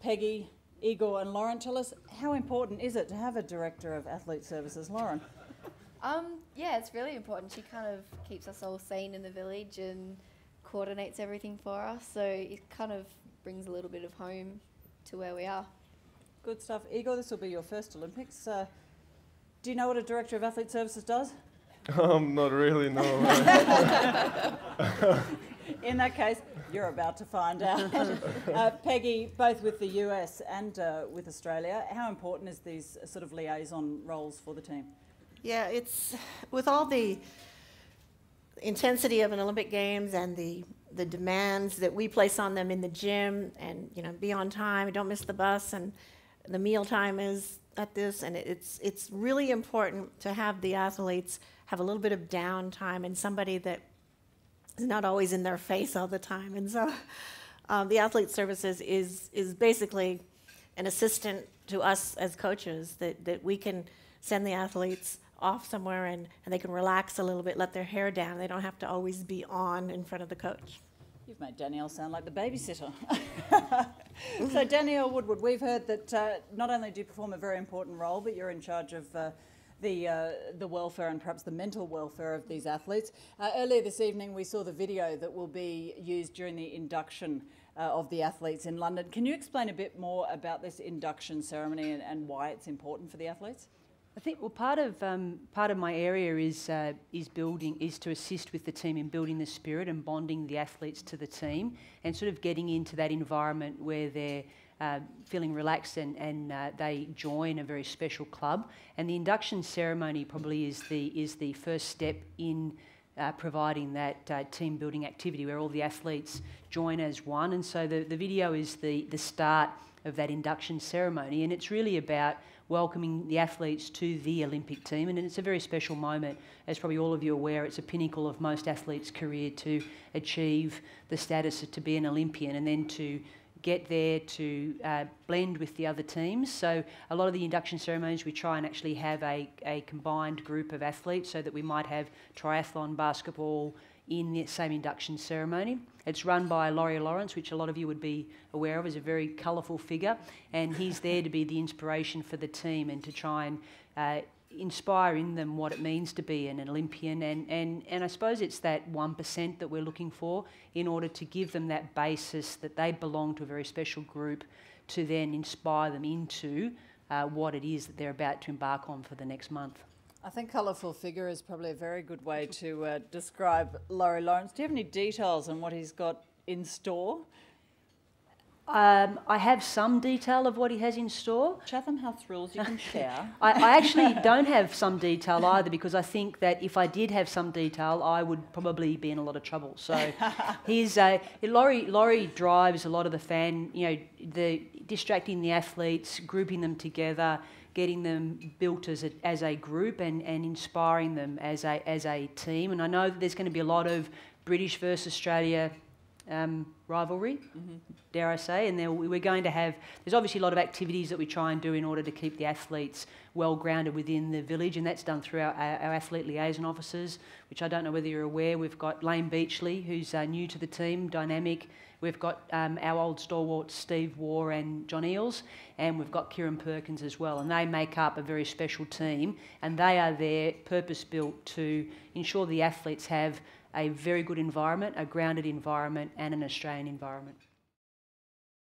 Peggy, Igor and Lauren, tell us, how important is it to have a Director of Athlete Services? Lauren? Yeah, it's really important. She kind of keeps us all sane in the village and coordinates everything for us, so it kind of brings a little bit of home to where we are. Good stuff. Igor, this will be your first Olympics. Do you know what a Director of Athlete Services does? Not really, no. In that case, you're about to find out. Peggy, both with the US and with Australia, how important is these sort of liaison roles for the team? Yeah, it's with all the intensity of an Olympic Games and the demands that we place on them in the gym, and be on time, don't miss the bus, and the meal time is at this, and it's really important to have the athletes have a little bit of downtime and somebody that is not always in their face all the time. And so the Athlete Services is basically an assistant to us as coaches that we can send the athletes off somewhere and they can relax a little bit, let their hair down. They don't have to always be on in front of the coach. You've made Danielle sound like the babysitter. So Danielle Woodward, we've heard that not only do you perform a very important role, but you're in charge of the welfare and perhaps the mental welfare of these athletes. Earlier this evening we saw the video that will be used during the induction of the athletes in London. Can you explain a bit more about this induction ceremony and why it's important for the athletes? I think part of my area is to assist with the team in building the spirit and bonding the athletes to the team, and sort of getting into that environment where they're feeling relaxed and they join a very special club. And the induction ceremony probably is the first step in providing that team building activity where all the athletes join as one. And so the video is the start of that induction ceremony, and it's really about welcoming the athletes to the Olympic team, and it's a very special moment. As probably all of you are aware, it's a pinnacle of most athletes' career to achieve the status to be an Olympian and then to get there to blend with the other teams. So a lot of the induction ceremonies we try and actually have a combined group of athletes, so that we might have triathlon, basketball in the same induction ceremony. It's run by Laurie Lawrence, which a lot of you would be aware of, is a very colourful figure, and he's there to be the inspiration for the team and to try and inspire in them what it means to be an Olympian, and I suppose it's that 1% that we're looking for in order to give them that basis that they belong to a very special group, to then inspire them into what it is that they're about to embark on for the next month. I think colourful figure is probably a very good way to describe Laurie Lawrence. Do you have any details on what he's got in store? I have some detail of what he has in store. Chatham House rules you can share. I actually don't have some detail either, because I think that if I did have some detail, I would probably be in a lot of trouble. So Laurie drives a lot of the the distracting the athletes, grouping them together, getting them built as a group and inspiring them as a team. And I know that there's going to be a lot of British versus Australia rivalry, dare I say, and we're going to have, there's obviously a lot of activities that we try and do in order to keep the athletes well grounded within the village, and that's done through our athlete liaison officers, which I don't know whether you're aware. We've got Lane Beachley, who's new to the team, dynamic. We've got our old stalwarts Steve Waugh and John Eales, and we've got Kieran Perkins as well, and they make up a very special team, and they are there purpose-built to ensure the athletes have a very good environment, a grounded environment and an Australian environment.